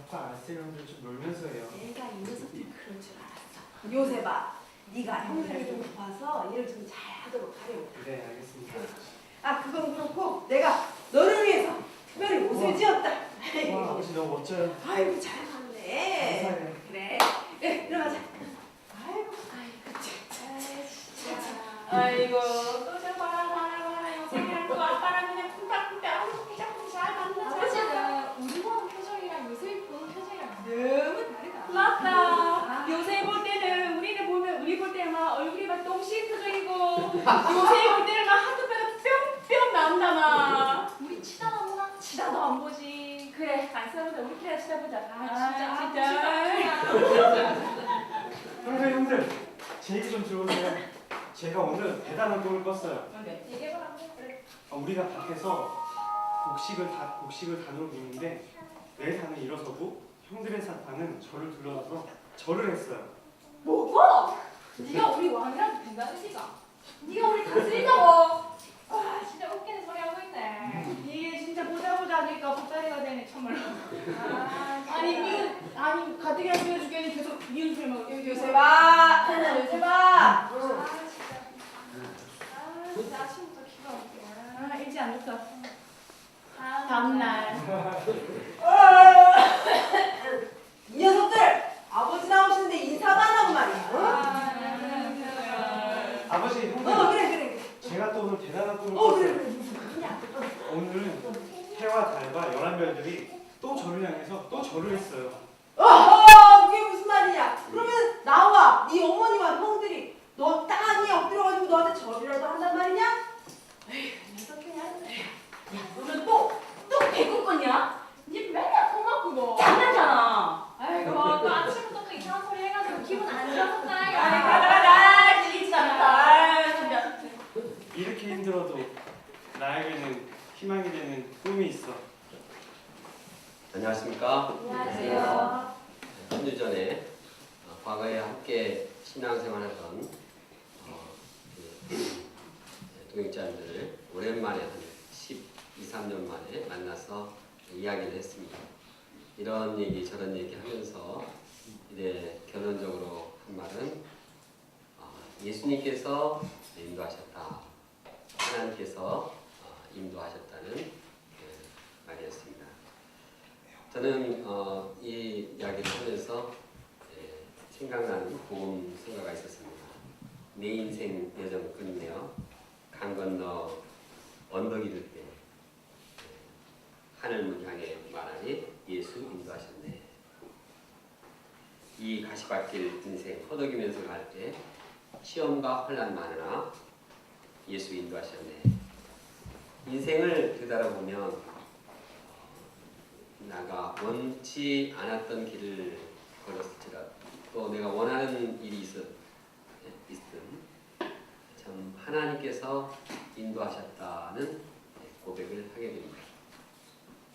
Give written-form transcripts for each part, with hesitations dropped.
아빠 알쓸 형들 좀 놀면서 해요. 내가 이 녀석들 그럴 줄 알았어. 요셉아, 네가 형들이 좀 고파서 일을 좀 잘하도록 하려고. 네, 알겠습니다. 아, 그건 그렇고 내가 너를 위해서 특별히 옷을 지었다. 와, 아버지 너무 멋져요. 아이고 잘 봤네. 감사해요. 그래. 그래, 들어가자. 아이고, 진짜. 아이고, 또저 봐라. 요셉이랑 또 아빠랑 그냥 쿵닥쿵닥 쿵짝쿵짝 잘 만나. 아버지는 우리 보는 표정이랑 요셉이 보는 표정이랑 너무 다르다. 맞다. 요새 볼 때는 우리 볼 때는 막 얼굴이 막 똥심 표정이고 요새 볼 때는 막 하트 배가 뿅뿅 나온다 막. 우리 치다나 보나? 치다도 안 보지. 그래 안 써보자. 우리끼리 치다보자. 진짜. 형들, 제 얘기 좀 들어보세요. 제가 오늘 대단한 꿈을 꿨어요. 뭔데? 얘기해봐라. 그래. 우리가 밖에서 곡식을 단으로 빚는데 내 산은 일어서고 형들의 사탕은 저를 둘러서 절을 했어요. 뭐고? 네가 우리 왕이라도 된다는 얘기가. 네가 우리 다스린다고. 와 진짜 웃기는 소리 하고 있네. 이게 진짜 보자 하니까 보따리가 되네 참말로. 아니 가뜩이나 보여주기에는 계속 미운 소리 막 요셉아, 요셉아. 진짜 아침부터 기가 막히네. 일찍 안 좋다. 다음날. 이 녀석들 아버지 나오시는데 인사도 안 하고 말이야. 아버지, 형들, 그래. 제가 또 오늘 대단한 꿈을 그래. 꿨어요. 오늘 해와 달과 11별들이 또 저를 향해서 또 절을 했어요. 그게 무슨 말이냐? 그러면 나와 네 어머니와 형들이 너 땅에 엎드려가지고 너한테 절이라도 한단 말이냐? 에휴, 녀석이냐? 너는 또 배꼽 껐냐? 니 맨날 돈 바꾸고. 장난잖아. 아이고 또 아침부터 또 이상한 소리 해가지고 기분 안 좋아졌다. 가라 진짜 않다. 진짜. 이렇게 힘들어도 나에게는 희망이 되는 꿈이 있어. 안녕하십니까? 안녕하세요. 3년 전에 과거에 함께 신앙생활하던 동역자님들을 오랜만에 한 12, 13년 만에 만나서 이야기를 했습니다. 이런 얘기 저런 얘기 하면서 이제 결론적으로 한 말은 예수님께서 인도하셨다. 하나님께서 인도하셨다는 말이었습니다. 저는 이 이야기를 하면서 생각나는 복음 생각가 있었습니다. 내 인생 여정 끝내어 강 건너 언덕 이를 때 하늘문 향해 말하니 예수 인도하셨네. 이 가시밭길 인생 허덕이면서 갈 때 시험과 혼란 많으나 예수 인도하셨네. 인생을 되돌아보면 내가 원치 않았던 길을 걸었을지라도 또 내가 원하는 일이 있든 참 하나님께서 인도하셨다는 고백을 하게 됩니다.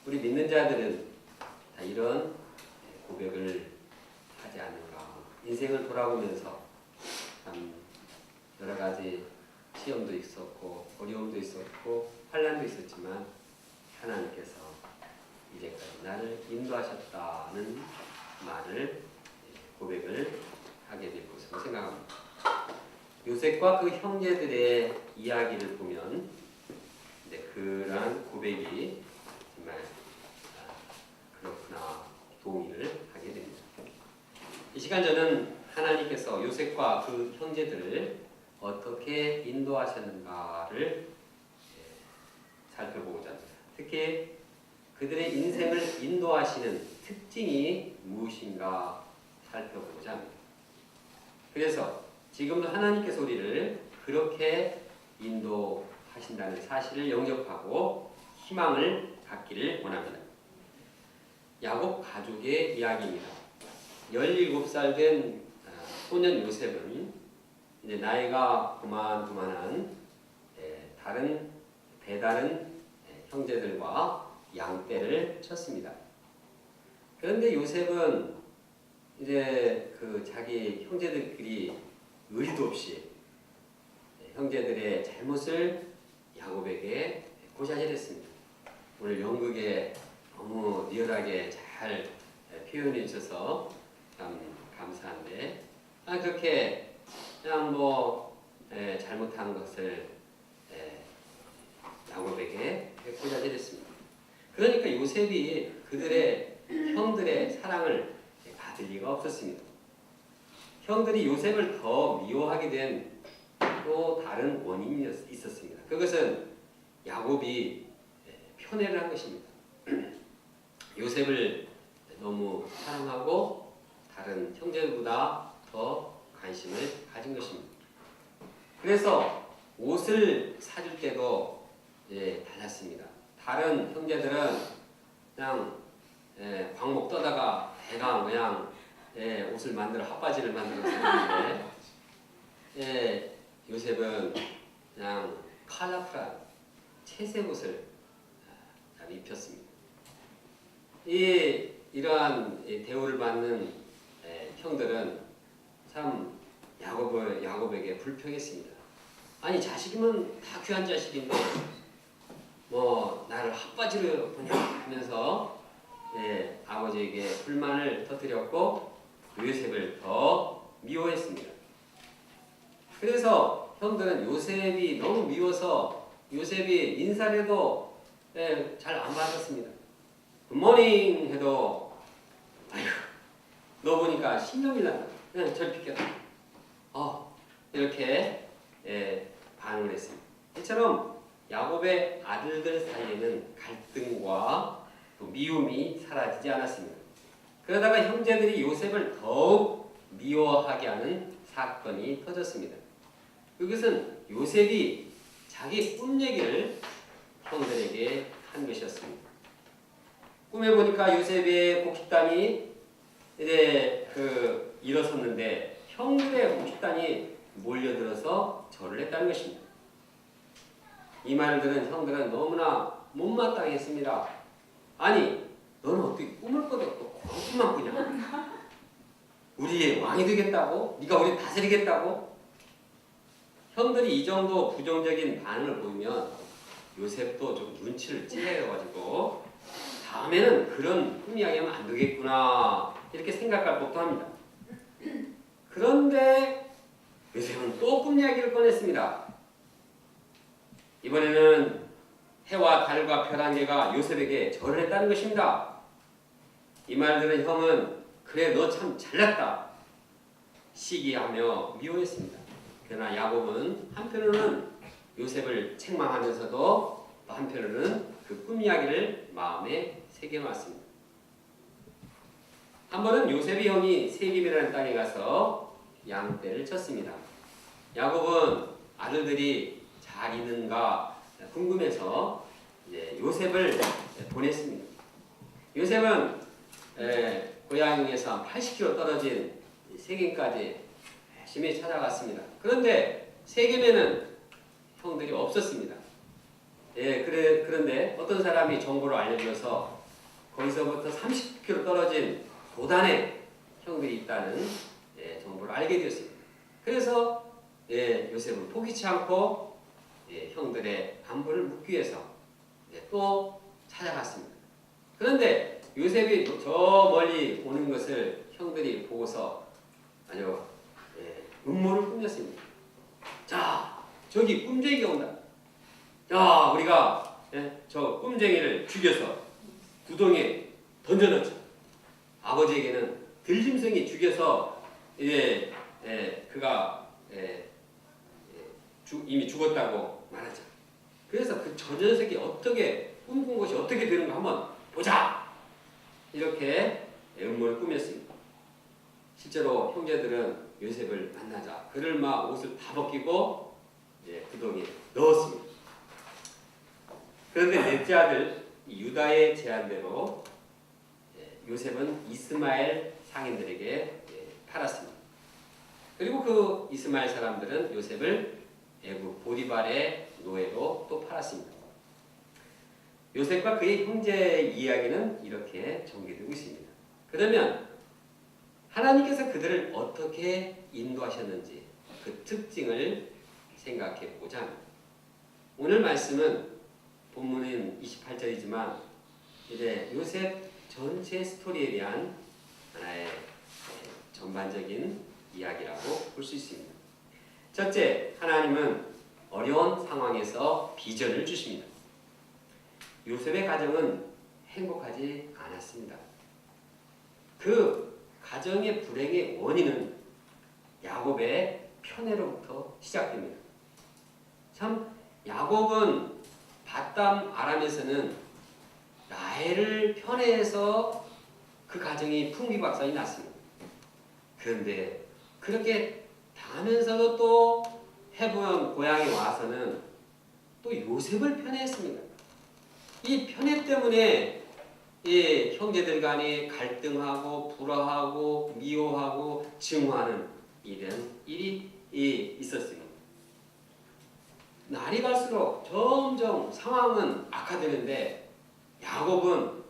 우리 믿는 자들은 다 이런 고백을 하지 않는가. 인생을 돌아보면서 참 여러 가지 시험도 있었고 어려움도 있었고 환난도 있었지만 하나님께서 이제까지 나를 인도하셨다는 말을 고백을 하게 될 것으로 생각합니다. 요셉과 그 형제들의 이야기를 보면 그러한 고백이 정말 그렇구나 동의를 하게 됩니다. 이 시간 저는 하나님께서 요셉과 그 형제들을 어떻게 인도하셨는가를 살펴보고자 합니다. 특히 그들의 인생을 인도하시는 특징이 무엇인가 살펴보고자 합니다. 그래서 지금도 하나님께서 우리를 그렇게 인도하신다는 사실을 영접하고 희망을 갖기를 원합니다. 야곱 가족의 이야기입니다. 17살 된 소년 요셉은 이제 나이가 그만한 배다른 형제들과 양떼를 쳤습니다. 그런데 요셉은 이제 그 자기 형제들끼리 의리도 없이 형제들의 잘못을 야곱에게 고자질했습니다. 오늘 연극에 너무 리얼하게 잘 표현해 주셔서 참 감사한데 그렇게 그냥 뭐 잘못한 것을 야곱에게 꽂아드렸습니다. 그러니까 요셉이 그들의 형들의 사랑을 받을 리가 없었습니다. 형들이 요셉을 더 미워하게 된 또 다른 원인이 있었습니다. 그것은 야곱이 편애를 한 것입니다. 요셉을 너무 사랑하고 다른 형제들보다 더 관심을 가진 것입니다. 그래서 옷을 사줄 때도 달랐습니다. 다른 형제들은 그냥 광목 떠다가 대강 그냥 옷을 만들어 핫바지를 만들어 쓰는데 요셉은 그냥 컬러풀한 채색 옷을 입혔습니다. 이러한 대우를 받는 형들은 참 야곱에게 불평했습니다. 아니 자식이면 다 귀한 자식인데 뭐 나를 핫바지로 보냐 하면서 아버지에게 불만을 터뜨렸고 요셉을 더 미워했습니다. 그래서 형들은 요셉이 너무 미워서 요셉이 인사를 해도 잘 안 받았습니다. 굿모닝 해도 아이고 너 보니까 신경이 난다. 그냥 절 비켜라. 이렇게 반응을 했습니다. 이처럼 야곱의 아들들 사이에는 갈등과 또 미움이 사라지지 않았습니다. 그러다가 형제들이 요셉을 더욱 미워하게 하는 사건이 터졌습니다. 그것은 요셉이 자기 꿈 얘기를 형들에게 한 것이었습니다. 꿈에 보니까 요셉의 곡식단이 일어섰는데 형들의 곡식단이 몰려들어서 절을 했다는 것입니다. 이 말을 들은 형들은 너무나 못마땅했습니다. 아니, 너는 어떻게 꿈을 꿔도 또 그런 꿈만 꾸냐? 우리의 왕이 되겠다고? 네가 우리 다스리겠다고? 형들이 이 정도 부정적인 반응을 보이면 요셉도 좀 눈치를 찌려가지고 다음에는 그런 꿈 이야기하면 안 되겠구나 이렇게 생각할 법도 합니다. 그런데 요셉은 또 꿈 이야기를 꺼냈습니다. 이번에는 해와 달과 별 한 개가 요셉에게 절을 했다는 것입니다. 이 말 들은 형은 그래 너 참 잘났다 시기하며 미워했습니다. 그러나 야곱은 한편으로는 요셉을 책망하면서도 또 한편으로는 그 꿈 이야기를 마음에 새겨놨습니다. 한 번은 요셉의 형이 세겜이라는 땅에 가서 양떼를 쳤습니다. 야곱은 아들들이 잘 있는가 궁금해서 요셉을 보냈습니다. 요셉은 고향에서 한 80km 떨어진 세겜까지 열심히 찾아갔습니다. 그런데 세겜에는 형들이 없었습니다. 그런데 어떤 사람이 정보를 알려줘서 거기서부터 30km 떨어진 고단에 형들이 있다는 정보를 알게 되었습니다. 그래서 요셉은 포기치 않고 형들의 안부를 묻기 위해서 또 찾아갔습니다. 그런데 요셉이 저 멀리 오는 것을 형들이 보고서 아주 음모를 꾸몄습니다. 자, 저기 꿈쟁이가 온다. 자, 우리가 저 꿈쟁이를 죽여서 구덩이에 던져넣자. 아버지에게는 들짐승이 죽여서 그가 이미 죽었다고 말하자. 그래서 저 녀석이 어떻게 꿈꾼 것이 어떻게 되는가 한번 보자. 이렇게 음모를 꾸몄습니다. 실제로 형제들은 요셉을 만나자 그를 막 옷을 다 벗기고 구덩이에 넣었습니다. 그런데 넷째 아들 유다의 제안대로 요셉은 이스마엘 상인들에게 팔았습니다. 그리고 그 이스마엘 사람들은 요셉을 애굽 보디발의 노예로 또 팔았습니다. 요셉과 그의 형제의 이야기는 이렇게 전개되고 있습니다. 그러면 하나님께서 그들을 어떻게 인도하셨는지 그 특징을 생각해 보자 합니다. 오늘 말씀은 본문은 28절이지만 이제 요셉 전체 스토리에 대한 하나의 전반적인 이야기라고 볼 수 있습니다. 첫째, 하나님은 어려운 상황에서 비전을 주십니다. 요셉의 가정은 행복하지 않았습니다. 그 가정의 불행의 원인은 야곱의 편애로부터 시작됩니다. 참 야곱은 바담 아람에서는 라헬을 편애해서 그 가정이 풍비박산이 났습니다. 그런데 그렇게 당하면서도 또 헤브론 고향에 와서는 또 요셉을 편애했습니다. 이 편애 때문에 이 형제들 간에 갈등하고 불화하고 미워하고 증오하는 이런 일이 있었습니다. 날이 갈수록 점점 상황은 악화되는데 야곱은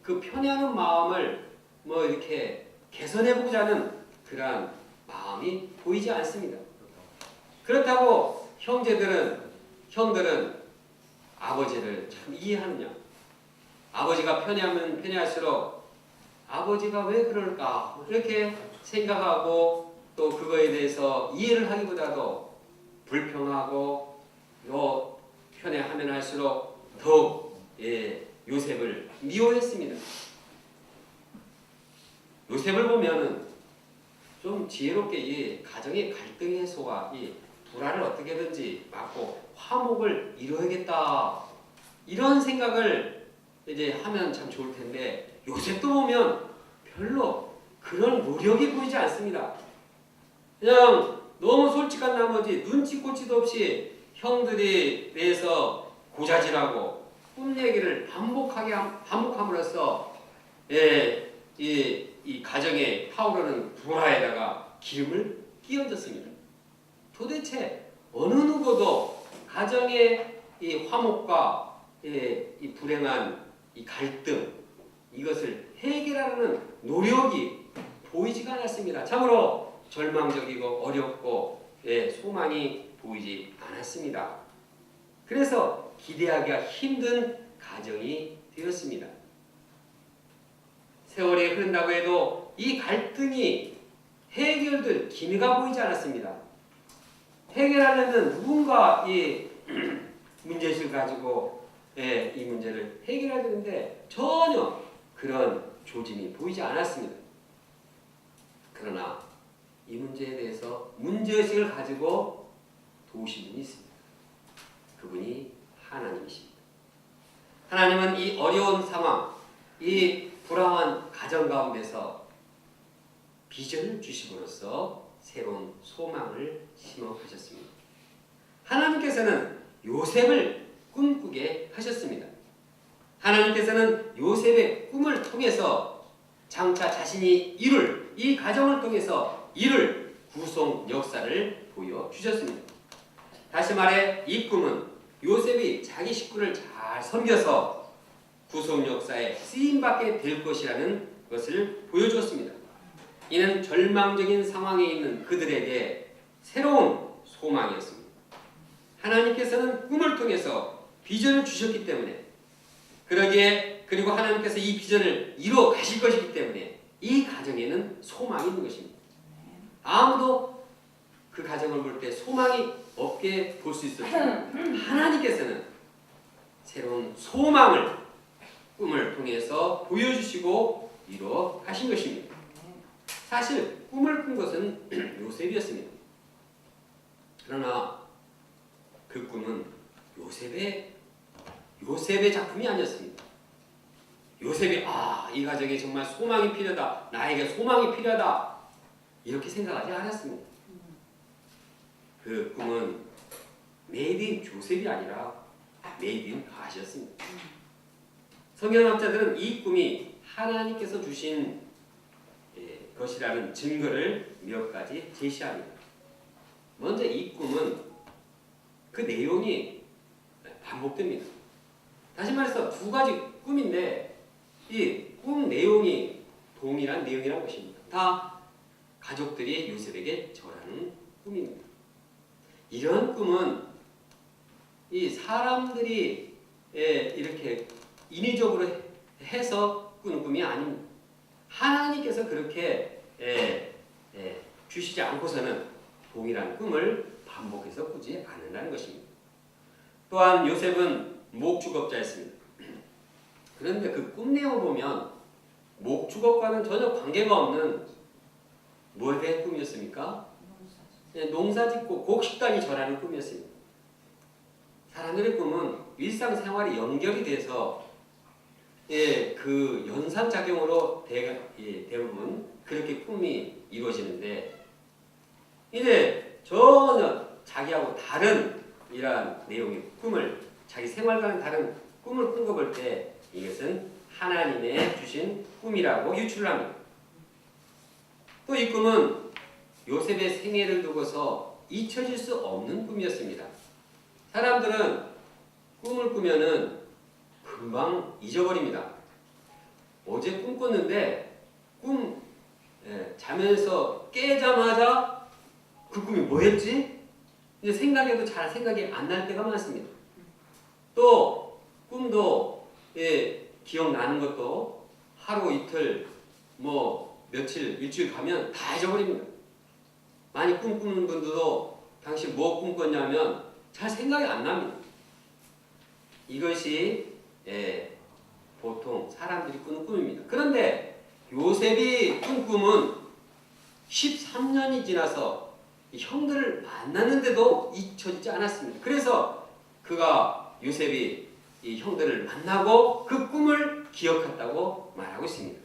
그 편애하는 마음을 뭐 이렇게 개선해보자는 그러한 마음이 보이지 않습니다. 그렇다고 형들은 아버지를 참 이해하느냐? 아버지가 편애하면 편애할수록 아버지가 왜 그럴까? 이렇게 생각하고 또 그거에 대해서 이해를 하기보다도 불평하고 또 편애하면 할수록 더욱 요셉을 미워했습니다. 요셉을 보면은 좀 지혜롭게 이 가정의 갈등 해소와 이 불화를 어떻게든지 막고 화목을 이루어야겠다 이런 생각을 이제 하면 참 좋을 텐데 요셉도 보면 별로 그런 노력이 보이지 않습니다. 그냥 너무 솔직한 나머지 눈치코치도 없이 형들이 대해서 고자질하고 꿈 얘기를 반복함으로써 이 가정에 타오르는 불화에다가 기름을 끼얹었습니다. 도대체 어느 누구도 가정의 이 화목과 이 불행한 이 갈등 이것을 해결하는 노력이 보이지가 않았습니다. 참으로 절망적이고 어렵고 소망이 보이지 않았습니다. 그래서 기대하기가 힘든 가정이 되었습니다. 세월이 흐른다고 해도 이 갈등이 해결될 기미가 보이지 않았습니다. 해결하려면 누군가 이 문제의식을 가지고 이 문제를 해결해야 되는데 전혀 그런 조짐이 보이지 않았습니다. 그러나 이 문제에 대해서 문제의식을 가지고 도우신 분이 있습니다. 그분이 하나님이십니다. 하나님은 이 어려운 상황, 이 불안한 가정 가운데서 비전을 주심으로써 새로운 소망을 심어가셨습니다. 하나님께서는 요셉을 꿈꾸게 하셨습니다. 하나님께서는 요셉의 꿈을 통해서 장차 자신이 이룰 이 가정을 통해서 이룰 구속 역사를 보여주셨습니다. 다시 말해 이 꿈은 요셉이 자기 식구를 잘 섬겨서 구속 역사에 쓰임받게 될 것이라는 것을 보여주었습니다. 이는 절망적인 상황에 있는 그들에게 새로운 소망이었습니다. 하나님께서는 꿈을 통해서 비전을 주셨기 때문에 그리고 하나님께서 이 비전을 이루어 가실 것이기 때문에 이 가정에는 소망이 있는 것입니다. 아무도 그 가정을 볼 때 소망이 없게 볼 수 있었지만 하나님께서는 새로운 소망을 꿈을 통해서 보여주시고 이루어 가신 것입니다. 사실 꿈을 꾼 것은 요셉이었습니다. 그러나 그 꿈은 요셉의 작품이 아니었습니다. 요셉이 이 가정에 정말 소망이 필요하다. 나에게 소망이 필요하다. 이렇게 생각하지 않았습니다. 그 꿈은 메이드 인 조셉이 아니라 메이드 인 가시였습니다. 성경학자들은 이 꿈이 하나님께서 주신 것이라는 증거를 몇 가지 제시합니다. 먼저 이 꿈은 그 내용이 반복됩니다. 다시 말해서 두 가지 꿈인데 이 꿈 내용이 동일한 내용이라고 보십니다. 다 가족들이 요셉에게 절하는 꿈입니다. 이런 꿈은 이 사람들이 이렇게 인위적으로 해서 꾸는 꿈이 아닙니다. 하나님께서 그렇게 주시지 않고서는 동일한 꿈을 반복해서 꾸지 않는다는 것입니다. 또한 요셉은 목축업자였습니다. 그런데 그 꿈 내용을 보면 목축업과는 전혀 관계가 없는 뭐에 대한 꿈이었습니까? 농사짓고 곡식단이 절하는 꿈이었습니다. 사람들의 꿈은 일상생활이 연결이 돼서 그 연상작용으로 대부분 그렇게 꿈이 이루어지는데 이제 전혀 자기하고 다른 이러한 내용의 꿈을 자기 생활과는 다른 꿈을 꾼 때 이것은 하나님의 주신 꿈이라고 유출을 합니다. 또 이 꿈은 요셉의 생애를 두고서 잊혀질 수 없는 꿈이었습니다. 사람들은 꿈을 꾸면은 금방 잊어버립니다. 어제 꿈 꿨는데 자면서 깨자마자 그 꿈이 뭐였지? 이제 생각해도 잘 생각이 안 날 때가 많습니다. 또 꿈도 기억나는 것도 하루 이틀 며칠 일주일 가면 다 잊어버립니다. 많이 꿈 꾸는 분들도 당신 뭐 꿈꿨냐면 잘 생각이 안 납니다. 이것이 보통 사람들이 꾸는 꿈입니다. 그런데 요셉이 꾼 꿈은 13년이 지나서 형들을 만났는데도 잊혀지지 않았습니다. 그래서 요셉이 이 형들을 만나고 그 꿈을 기억했다고 말하고 있습니다.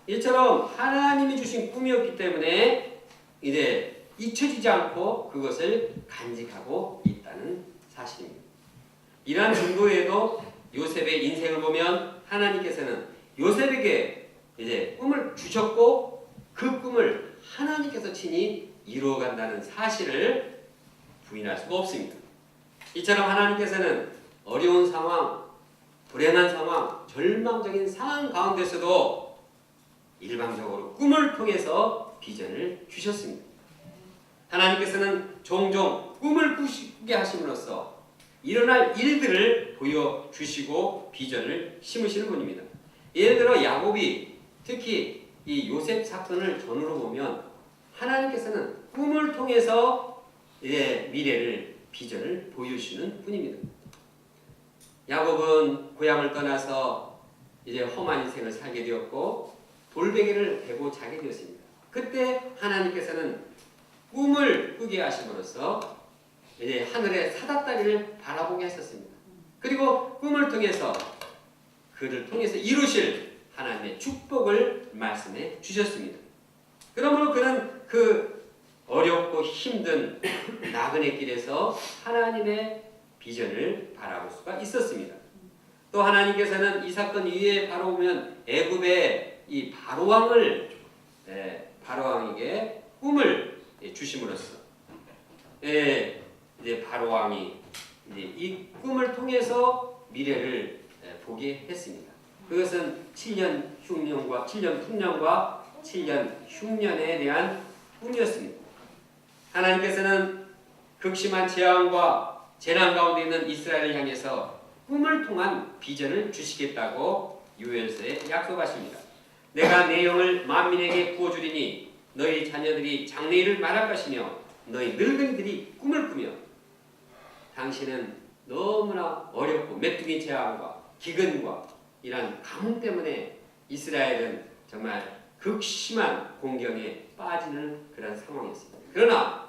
이처럼 하나님이 주신 꿈이었기 때문에 이제 잊혀지지 않고 그것을 간직하고 있다는 사실입니다. 이러한 정도에도 요셉의 인생을 보면 하나님께서는 요셉에게 이제 꿈을 주셨고 그 꿈을 하나님께서 친히 이루어간다는 사실을 부인할 수가 없습니다. 이처럼 하나님께서는 어려운 상황, 불행한 상황, 절망적인 상황 가운데서도 일방적으로 꿈을 통해서 비전을 주셨습니다. 하나님께서는 종종 꿈을 꾸게 하심으로써 일어날 일들을 보여주시고 비전을 심으시는 분입니다. 예를 들어 야곱이 특히 이 요셉 사건을 전후로 보면 하나님께서는 꿈을 통해서 미래를 비전을 보여주시는 분입니다. 야곱은 고향을 떠나서 이제 험한 인생을 살게 되었고 돌베개를 베고 자게 되었습니다. 그때 하나님께서는 꿈을 꾸게 하심으로써 이제 하늘의 사닥다리를 바라보게 하셨습니다. 그리고 꿈을 통해서 그를 통해서 이루실 하나님의 축복을 말씀해 주셨습니다. 그러므로 그는 그 어렵고 힘든 나그네 길에서 하나님의 비전을 바라볼 수가 있었습니다. 또 하나님께서는 이 사건 이후에 바로 보면 애굽의 이 바로왕에게 꿈을 주심으로써 이제 바로왕이 이 꿈을 통해서 미래를 보게 했습니다. 그것은 7년 풍년과 7년 흉년에 대한 꿈이었습니다. 하나님께서는 극심한 재앙과 재난 가운데 있는 이스라엘을 향해서 꿈을 통한 비전을 주시겠다고 요엘서에 약속하십니다. 내가 내 영을 만민에게 부어주리니 너희 자녀들이 장래일을 말할 것이며 너희 늙은이들이 꿈을 꾸며 당신은 너무나 어렵고 메뚜기 재앙과 기근과 이러한 가뭄 때문에 이스라엘은 정말 극심한 공경에 빠지는 그런 상황이었습니다. 그러나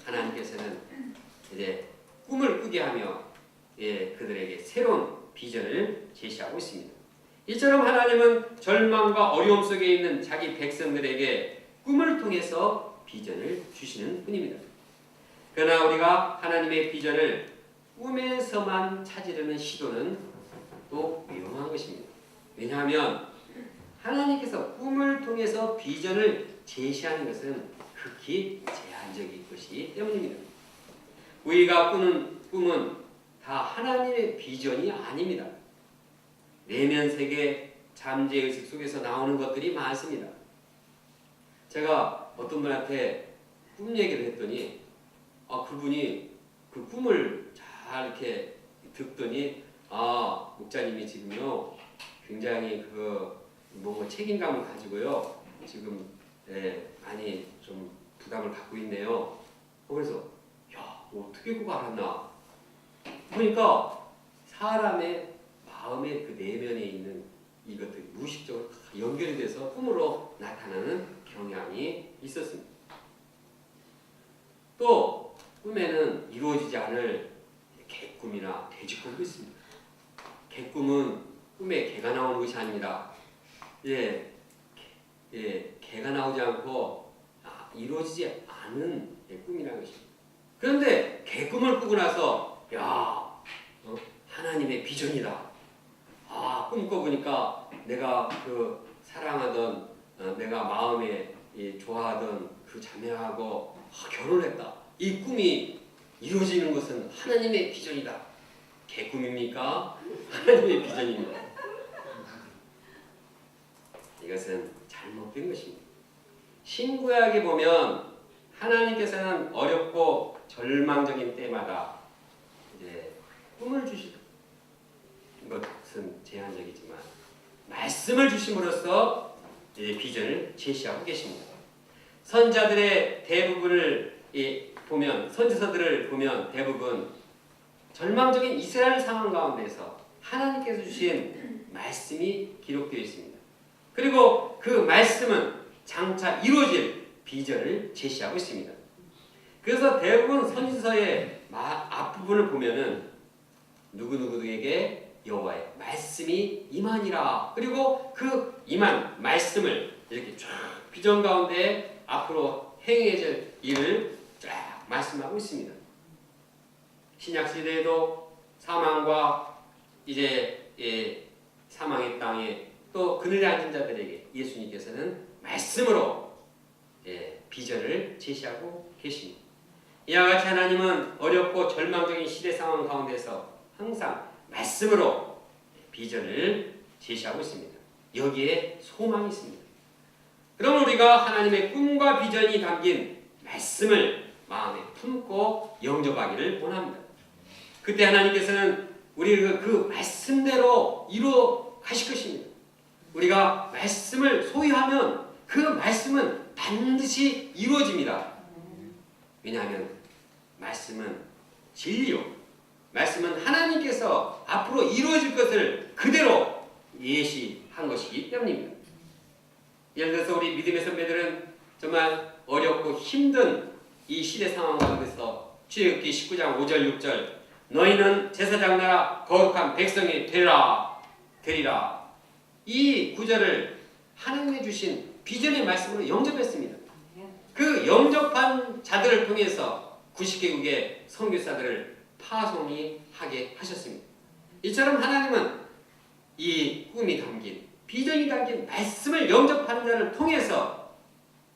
하나님께서는 이제 꿈을 꾸게 하며 그들에게 새로운 비전을 제시하고 있습니다. 이처럼 하나님은 절망과 어려움 속에 있는 자기 백성들에게 꿈을 통해서 비전을 주시는 분입니다. 그러나 우리가 하나님의 비전을 꿈에서만 찾으려는 시도는 또 위험한 것입니다. 왜냐하면 하나님께서 꿈을 통해서 비전을 제시하는 것은 극히 제한적인 것이기 때문입니다. 우리가 꾸는 꿈은 다 하나님의 비전이 아닙니다. 내면 세계, 잠재의식 속에서 나오는 것들이 많습니다. 제가 어떤 분한테 꿈 얘기를 했더니 그분이 그 꿈을 잘 이렇게 듣더니 목자님이 지금요 굉장히 뭔가 책임감을 가지고요. 지금 많이 좀 부담을 갖고 있네요. 그래서 야, 어떻게 그거 알았나? 보니까 사람의 마음의 그 내면에 있는 이것들이 무의식적으로 다 연결이 돼서 꿈으로 나타나는 경향이 있었습니다. 또 꿈에는 이루어지지 않을 개꿈이나 돼지꿈도 있습니다. 개꿈은 꿈에 개가 나오는 것이 아닙니다. 개가 나오지 않고 이루어지지 않은 꿈이라는 것입니다. 그런데 개꿈을 꾸고 나서 하나님의 비전이다. 꿈 꿔보니까 내가 그 사랑하던 내가 마음에 좋아하던 그 자매하고 결혼했다. 이 꿈이 이루어지는 것은 하나님의 비전이다. 개꿈입니까? 하나님의 비전입니다. 이것은 잘못된 것입니다. 신구약에 보면 하나님께서는 어렵고 절망적인 때마다 꿈을 주시고 이것은 제한적이지만 말씀을 주심으로써 비전을 제시하고 계십니다. 선자들의 대부분을 보면 선지서들을 보면 대부분 절망적인 이스라엘 상황 가운데서 하나님께서 주신 말씀이 기록되어 있습니다. 그리고 그 말씀은 장차 이루어질 비전을 제시하고 있습니다. 그래서 대부분 선지서의 앞부분을 보면은 누구누구에게 여호와의 말씀이 임하니라. 그리고 그 임한 말씀을 이렇게 쫙 비전 가운데 앞으로 행해질 일을 쫙 말씀하고 있습니다. 신약 시대에도 사망과 사망의 땅에 또 그늘에 앉은 자들에게 예수님께서는 말씀으로 비전을 제시하고 계십니다. 이와 같이 하나님은 어렵고 절망적인 시대 상황 가운데서 항상 말씀으로 비전을 제시하고 있습니다. 여기에 소망이 있습니다. 그럼 우리가 하나님의 꿈과 비전이 담긴 말씀을 마음에 품고 영접하기를 원합니다. 그때 하나님께서는 우리를 그 말씀대로 이루어 가실 것입니다. 우리가 말씀을 소유하면 그 말씀은 반드시 이루어집니다. 왜냐하면 말씀은 진리요. 말씀은 하나님께서 앞으로 이루어질 것을 그대로 예시한 것이기 때문입니다. 예를 들어서 우리 믿음의 선배들은 정말 어렵고 힘든 이 시대 상황 가운데서 출애굽기 19장 5절 6절 너희는 제사장 나라 거룩한 백성이 되리라. 이 구절을 하나님이 주신 비전의 말씀으로 영접했습니다. 그 영접한 자들을 통해서 90개국의 선교사들을 파송이 하게 하셨습니다. 이처럼 하나님은 이 꿈이 담긴 비전이 담긴 말씀을 영접하는 자를 통해서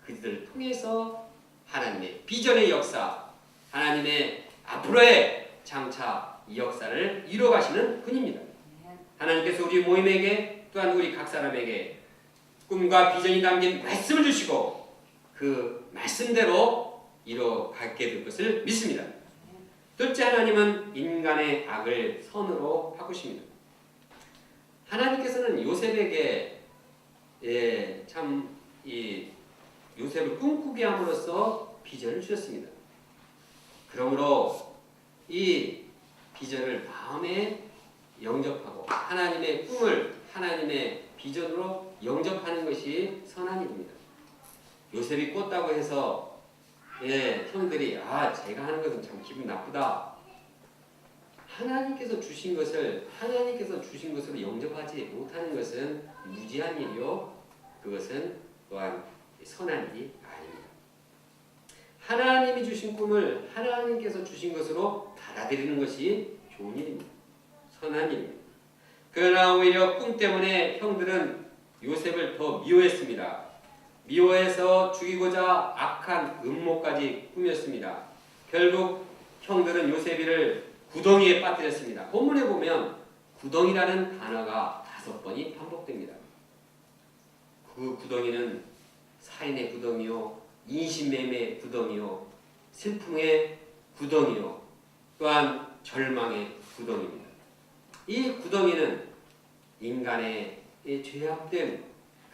그들을 통해서 하나님의 비전의 역사, 하나님의 앞으로의 장차 이 역사를 이루어가시는 분입니다. 하나님께서 우리 모임에게 또한 우리 각 사람에게 꿈과 비전이 담긴 말씀을 주시고 그 말씀대로 이루어가게 될 것을 믿습니다. 둘째, 하나님은 인간의 악을 선으로 바꾸십니다. 하나님께서는 요셉에게 요셉을 꿈꾸게 함으로써 비전을 주셨습니다. 그러므로 이 비전을 마음에 영접하고 하나님의 꿈을 하나님의 비전으로 영접하는 것이 선한 일입니다. 요셉이 꿨다고 해서 형들이 제가 하는 것은 참 기분 나쁘다. 하나님께서 주신 것을 것으로 영접하지 못하는 것은 무지한 일이요. 그것은 또한 선한 일이 아닙니다. 하나님이 주신 꿈을 하나님께서 주신 것으로 받아들이는 것이 좋은 일입니다. 선한 일입니다. 그러나 오히려 꿈 때문에 형들은 요셉을 더 미워했습니다. 미워해서 죽이고자 악한 음모까지 꾸몄습니다. 결국 형들은 요셉이를 구덩이에 빠뜨렸습니다. 본문에 보면 구덩이라는 단어가 5번이 반복됩니다. 그 구덩이는 살인의 구덩이요, 인신매매의 구덩이요, 슬픔의 구덩이요, 또한 절망의 구덩이입니다. 이 구덩이는 인간의 죄악된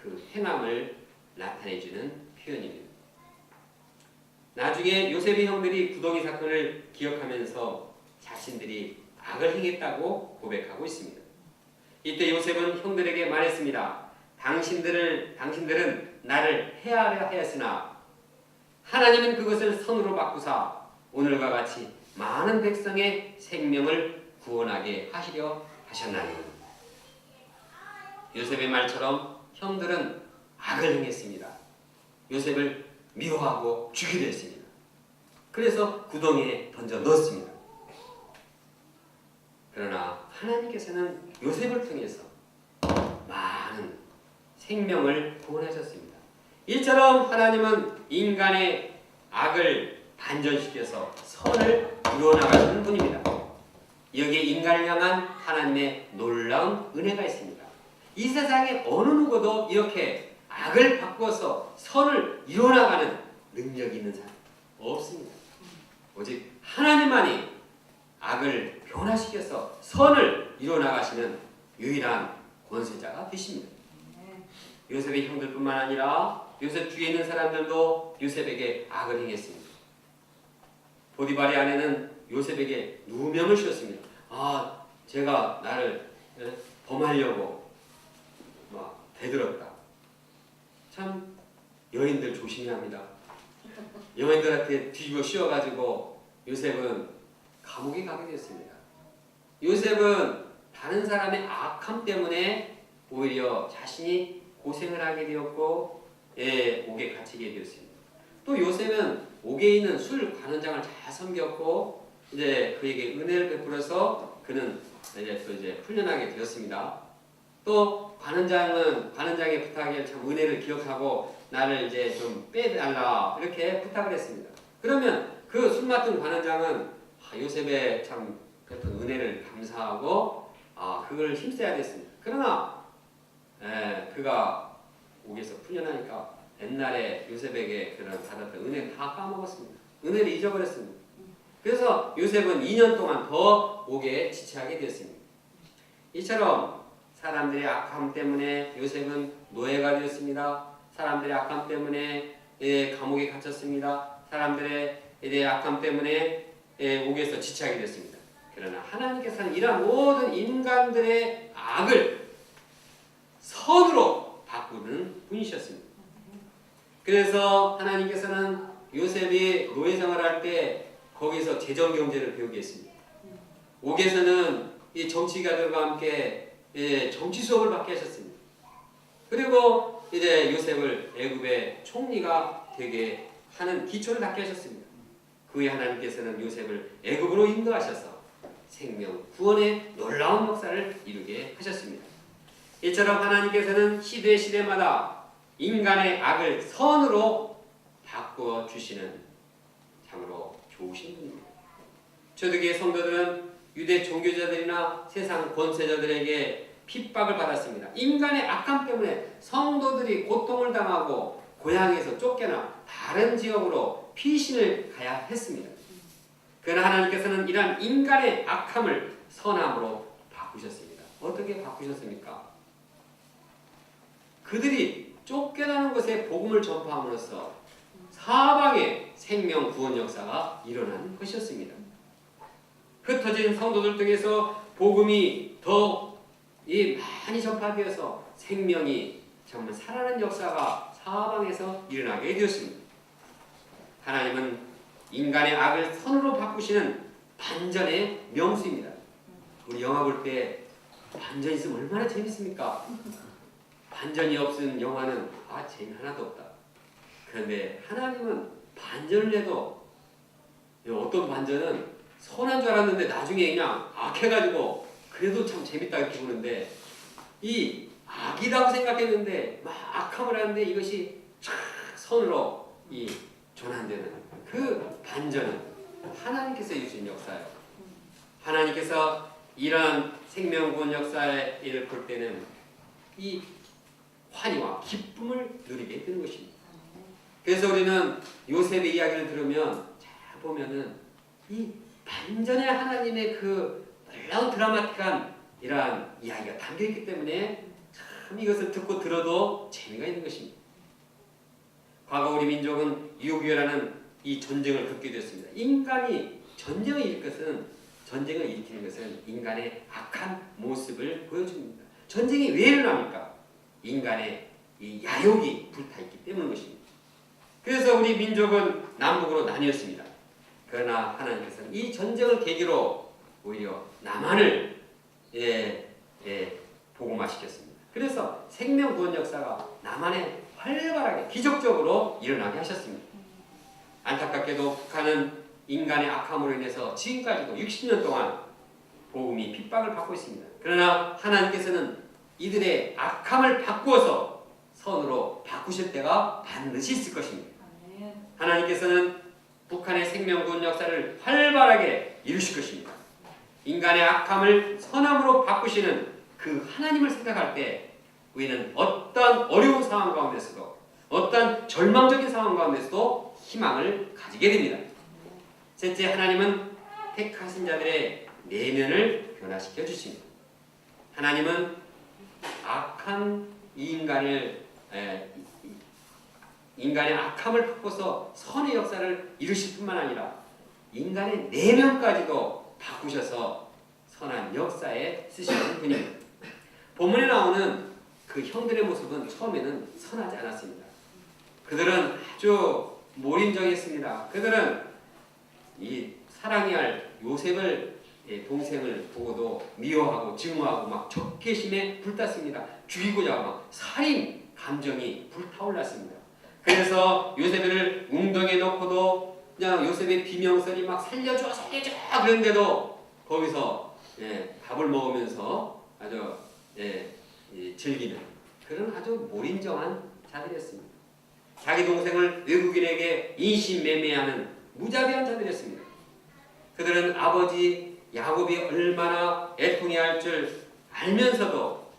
그 행함을 나타내주는 표현입니다. 나중에 요셉의 형들이 구덩이 사건을 기억하면서 자신들이 악을 행했다고 고백하고 있습니다. 이때 요셉은 형들에게 말했습니다. 당신들은 나를 해하려 하였으나 하나님은 그것을 선으로 바꾸사 오늘과 같이 많은 백성의 생명을 구원하게 하시려 하셨나니. 요셉의 말처럼 형들은 악을 행했습니다. 요셉을 미워하고 죽이려 했습니다. 그래서 구덩이에 던져 넣었습니다. 그러나 하나님께서는 요셉을 통해서 많은 생명을 구원하셨습니다. 이처럼 하나님은 인간의 악을 반전시켜서 선을 이루어나가시는 분입니다. 여기에 인간을 향한 하나님의 놀라운 은혜가 있습니다. 이 세상에 어느 누구도 이렇게 악을 바꿔서 선을 이루어나가는 능력이 있는 사람 없습니다. 오직 하나님만이 악을 변화시켜서 선을 이루어나가시는 유일한 권세자가 되십니다. 요셉의 형들뿐만 아니라 요셉 주위에 있는 사람들도 요셉에게 악을 행했습니다. 보디발의 아내는 요셉에게 누명을 씌웠습니다. 제가 나를 범하려고 막 대들었다. 참 여인들 조심해야 합니다. 여인들한테 뒤집어 씌워가지고 요셉은 감옥에 가게 됐습니다. 요셉은 다른 사람의 악함 때문에 오히려 자신이 고생을 하게 되었고 옥에 갇히게 되었습니다. 또 요셉은 옥에 있는 술 관원장을 잘 섬겼고 이제 그에게 은혜를 베풀어서 그는 이제 풀려나게 되었습니다. 또 관원장의 부탁에 참 은혜를 기억하고 나를 이제 좀 빼달라 이렇게 부탁을 했습니다. 그러면 그 술 맡은 관원장은 요셉의 참 베푼 은혜를 감사하고 그걸 힘써야 됐습니다. 그러나 그가 옥에서 풀려나니까 옛날에 요셉에게 그런 받았던 은혜 다 까먹었습니다. 은혜를 잊어버렸습니다. 그래서 요셉은 2년 동안 더 옥에 지체하게 되었습니다. 이처럼 사람들의 악함 때문에 요셉은 노예가 되었습니다. 사람들의 악함 때문에 감옥에 갇혔습니다. 사람들의 악함 때문에 옥에서 지체하게 됐습니다. 그러나 하나님께서는 이러한 모든 인간들의 악을 선으로 바꾸는 분이셨습니다. 그래서 하나님께서는 요셉이 노예 생활할 때 거기서 재정 경제를 배우게 했습니다. 옥에서는 이 정치가들과 함께 정치 수업을 받게 하셨습니다. 그리고 이제 요셉을 애굽의 총리가 되게 하는 기초를 닦게 하셨습니다. 그 후에 하나님께서는 요셉을 애굽으로 인도하셔서 생명 구원의 놀라운 역사를 이루게 하셨습니다. 이처럼 하나님께서는 시대마다 인간의 악을 선으로 바꾸어 주시는 참으로 좋으신 분입니다. 초대교회 성도들은 유대 종교자들이나 세상 권세자들에게 핍박을 받았습니다. 인간의 악함 때문에 성도들이 고통을 당하고 고향에서 쫓겨나 다른 지역으로 피신을 가야 했습니다. 그러나 하나님께서는 이러한 인간의 악함을 선함으로 바꾸셨습니다. 어떻게 바꾸셨습니까? 그들이 쫓겨나는 곳에 복음을 전파함으로써 사방에 생명 구원 역사가 일어난 것이었습니다. 흩어진 성도들 등에서 복음이 더 많이 전파되어서 생명이 정말 살아나는 역사가 사방에서 일어나게 되었습니다. 하나님은 인간의 악을 선으로 바꾸시는 반전의 명수입니다. 우리 영화 볼 때 반전 있으면 얼마나 재밌습니까? 반전이 없은 영화는 재미 하나도 없다. 그런데 하나님은 반전을 해도 어떤 반전은 선한 줄 알았는데 나중에 그냥 악해가지고 그래도 참 재밌다 이렇게 보는데 이 악이라고 생각했는데 막 악함을 하는데 이것이 선으로 전환되는 그 반전은 하나님께서 이루신 역사예요. 하나님께서 이런 생명구원 역사의 일을 볼 때는 이 환희와 기쁨을 누리게 되는 것입니다. 그래서 우리는 요셉의 이야기를 들으면 잘 보면은 이 반전의 하나님의 그 놀라운 드라마틱한 이러한 이야기가 담겨있기 때문에 참 이것을 듣고 들어도 재미가 있는 것입니다. 과거 우리 민족은 6.25라는 이 전쟁을 겪게 되었습니다. 인간이 전쟁을 일으키는 것은 인간의 악한 모습을 보여줍니다. 전쟁이 왜 일어납니까? 인간의 이 야욕이 불타있기 때문인 것입니다. 그래서 우리 민족은 남북으로 나뉘었습니다. 그러나 하나님께서는 이 전쟁을 계기로 오히려 남한을 복음화시켰습니다. 그래서 생명구원 역사가 남한에 활발하게 기적적으로 일어나게 하셨습니다. 안타깝게도 북한은 인간의 악함으로 인해서 지금까지도 60년 동안 복음이 핍박을 받고 있습니다. 그러나 하나님께서는 이들의 악함을 바꾸어서 선으로 바꾸실 때가 반드시 있을 것입니다. 하나님께서는 북한의 생명구원 역사를 활발하게 이루실 것입니다. 인간의 악함을 선함으로 바꾸시는 그 하나님을 생각할 때 우리는 어떤 어려운 상황 가운데서도 어떤 절망적인 상황 가운데서도 희망을 가지게 됩니다. 셋째, 하나님은 택하신 자들의 내면을 변화시켜 주십니다. 하나님은 악한 인간의 악함을 바꿔서 선의 역사를 이루실 뿐만 아니라 인간의 내면까지도 바꾸셔서 선한 역사에 쓰시는 분입니다. 본문에 나오는 그 형들의 모습은 처음에는 선하지 않았습니다. 그들은 아주 몰인정했습니다. 그들은 이 사랑해야 할 요셉을 동생을 보고도 미워하고 증오하고 막 적개심에 불탔습니다. 죽이고자 막 살인 감정이 불타올랐습니다. 그래서 요셉을 웅덩이에 넣고도 그냥 요셉의 비명소리 막 살려줘 그런데도 거기서 밥을 먹으면서 아주 즐기는 그런 아주 몰인정한 자들이었습니다. 자기 동생을 외국인에게 인신매매하는 무자비한 자들이었습니다. 그들은 아버지 야곱이 얼마나 애통해할 줄 알면서도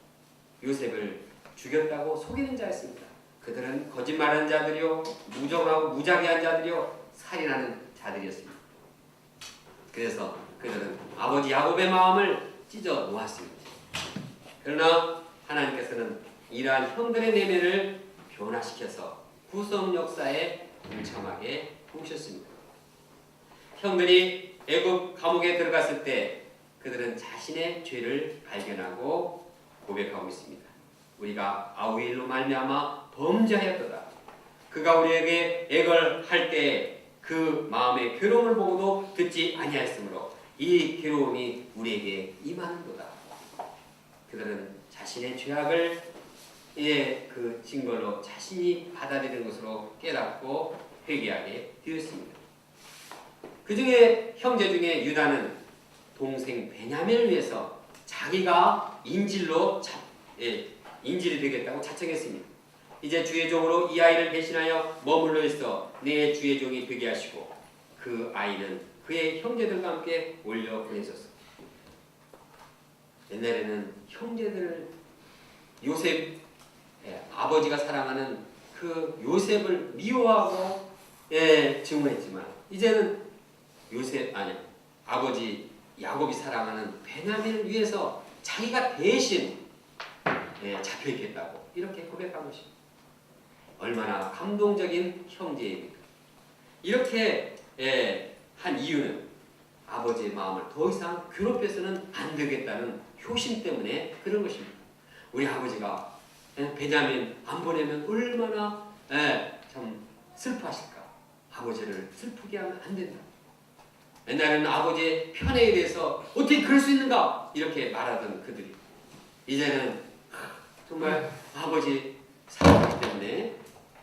요셉을 죽였다고 속이는 자였습니다. 그들은 거짓말하는 자들이요, 무정하고 무자비한 자들이요, 살인하는 자들이었습니다. 그래서 그들은 아버지 야곱의 마음을 찢어 놓았습니다. 그러나 하나님께서는 이러한 형들의 내면을 변화시켜서 구속 역사에 동참하게 보셨습니다. 형들이 애굽 감옥에 들어갔을 때 그들은 자신의 죄를 발견하고 고백하고 있습니다. 우리가 아우일로 말미암아 범죄하였도다. 그가 우리에게 애걸할 때 그 마음의 괴로움을 보고도 듣지 아니하였으므로 이 괴로움이 우리에게 임하는도다. 그들은 자신의 죄악을 그 증거로 자신이 받아들이는 것으로 깨닫고 회개하게 되었습니다. 그 중에 형제 중에 유다는 동생 베냐민을 위해서 자기가 인질이 되겠다고 자청했습니다. 이제 주의 종으로 이 아이를 배신하여 머물러 있어 내 주의 종이 되게 하시고 그 아이는 그의 형제들과 함께 올려 보내셨습니다. 옛날에는 형제들을 요셉 아버지가 사랑하는 그 요셉을 미워하고 증오했지만 이제는 아버지 야곱이 사랑하는 베냐민을 위해서 자기가 대신 잡혀있겠다고 이렇게 고백한 것입니다. 얼마나 감동적인 형제입니까? 이렇게 한 이유는 아버지의 마음을 더 이상 괴롭혀서는 안 되겠다는 효심 때문에 그런 것입니다. 우리 아버지가 베냐민 안 보내면 얼마나 참 슬퍼하실까. 아버지를 슬프게 하면 안 된다. 옛날에는 아버지의 편애에 대해서 어떻게 그럴 수 있는가 이렇게 말하던 그들이 이제는 정말 아버지 사랑하기 때문에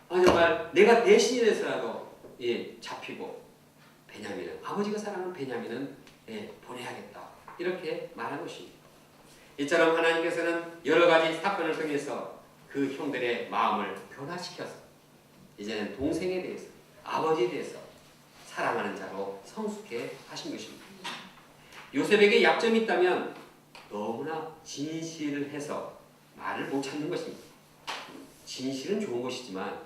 정말 내가 대신이 돼서라도 잡히고 베냐민은 아버지가 사랑하는 베냐민은 보내야겠다 이렇게 말한 것입니다. 이처럼 하나님께서는 여러 가지 사건을 통해서 그 형들의 마음을 변화시켜서 이제는 동생에 대해서 아버지에 대해서 사랑하는 자로 성숙해 하신 것입니다. 요셉에게 약점이 있다면 너무나 진실을 해서 말을 못 찾는 것입니다. 진실은 좋은 것이지만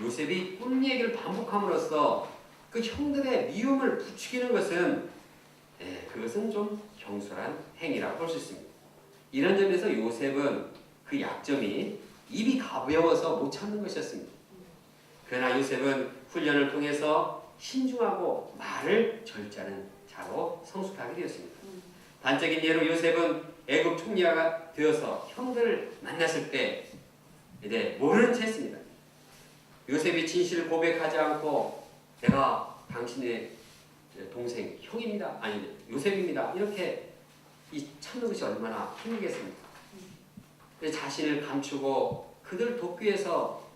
요셉이 꿈 얘기를 반복함으로써 그 형들의 미움을 부추기는 것은 그것은 좀 경솔한 행위라고 볼 수 있습니다. 이런 점에서 요셉은 그 약점이 입이 가벼워서 못 참는 것이었습니다. 그러나 요셉은 훈련을 통해서 신중하고 말을 절제하는 자로 성숙하게 되었습니다. 단적인 예로 요셉은 애굽 총리가 되어서 형들을 만났을 때 이제 모르는 체 했습니다. 요셉이 진실을 고백하지 않고 내가 당신의 동생 형입니다. 아니 요셉입니다. 이렇게 참는 것이 얼마나 힘들겠습니까? 자신을 감추고 그들 돕기 위해서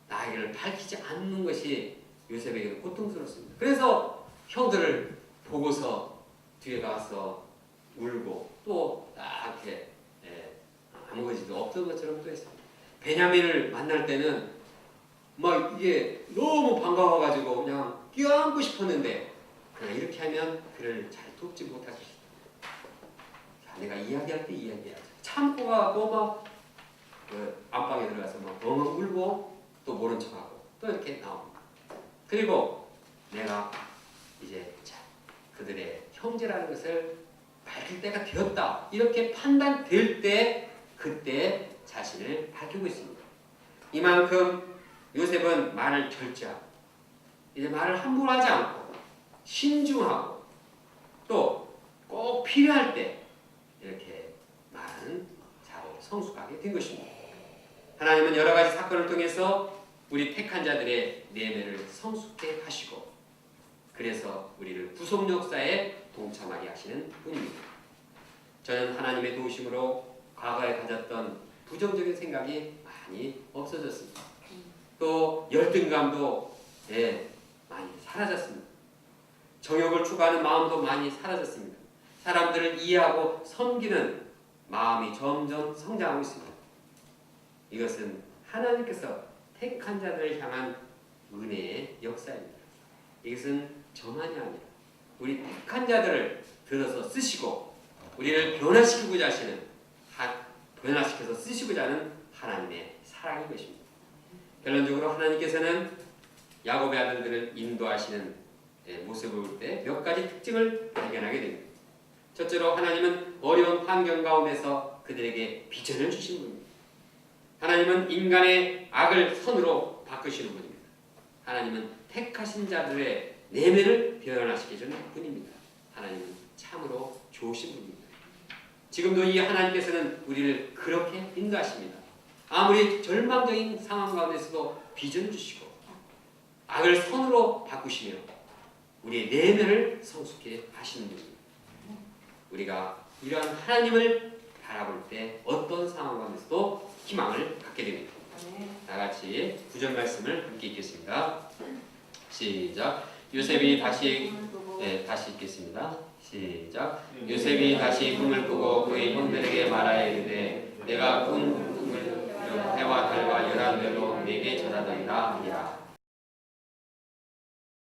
나이를 밝히지 않는 것이 요셉에게는 고통스럽습니다. 그래서 형들을 보고서 뒤에 가서 울고 또 이렇게 아무것도 없던 것처럼 또 했습니다. 베냐민을 만날 때는 막 이게 너무 반가워가지고 그냥 껴안고 싶었는데 그냥 이렇게 하면 그를 잘 돕지 못할 것이다. 자, 내가 이야기할 때 이야기하자. 참고 가고 막 안방에 들어가서 막 엉엉 울고 또 모른 척하고 또 이렇게 나옵니다. 그리고 내가 이제 그들의 형제라는 것을 밝힐 때가 되었다. 이렇게 판단될 때 그때 자신을 밝히고 있습니다. 이만큼 요셉은 말을 절제하고 이제 말을 함부로 하지 않고 신중하고 또 꼭 필요할 때 이렇게 말하는 자로 성숙하게 된 것입니다. 하나님은 여러 가지 사건을 통해서 우리 택한 자들의 내면을 성숙해 하시고 그래서 우리를 구속 역사에 동참하게 하시는 분입니다. 저는 하나님의 도우심으로 과거에 가졌던 부정적인 생각이 많이 없어졌습니다. 또 열등감도 많이 사라졌습니다. 정욕을 추구하는 마음도 많이 사라졌습니다. 사람들을 이해하고 섬기는 마음이 점점 성장하고 있습니다. 이것은 하나님께서 택한 자들을 향한 은혜의 역사입니다. 이것은 저만이 아니라 우리 택한 자들을 들어서 쓰시고 우리를 변화시키고자 하시는 변화시켜서 쓰시고자 하는 하나님의 사랑인 것입니다. 결론적으로 하나님께서는 야곱의 아들들을 인도하시는 모습을 볼 때 몇 가지 특징을 발견하게 됩니다. 첫째로 하나님은 어려운 환경 가운데서 그들에게 비전을 주신 분입니다. 하나님은 인간의 악을 선으로 바꾸시는 분입니다. 하나님은 택하신 자들의 내면을 변화시켜주는 분입니다. 하나님은 참으로 좋으신 분입니다. 지금도 이 하나님께서는 우리를 그렇게 인도하십니다. 아무리 절망적인 상황 가운데서도 비전을 주시고 악을 선으로 바꾸시며 우리의 내면을 성숙해 하시는 분입니다. 우리가 이러한 하나님을 바라볼 때 어떤 상황 가운데서도 희망을 갖게 됩니다. 다같이 구절 말씀을 함께 읽겠습니다. 시작. 요셉이 다시 읽겠습니다. 시작. 요셉이 다시 꿈을 꾸고 그의 형들에게 말하여 이르되 내가 꾼 꿈을 해와 달과 열한 별로 내게 전하더이다 하니라.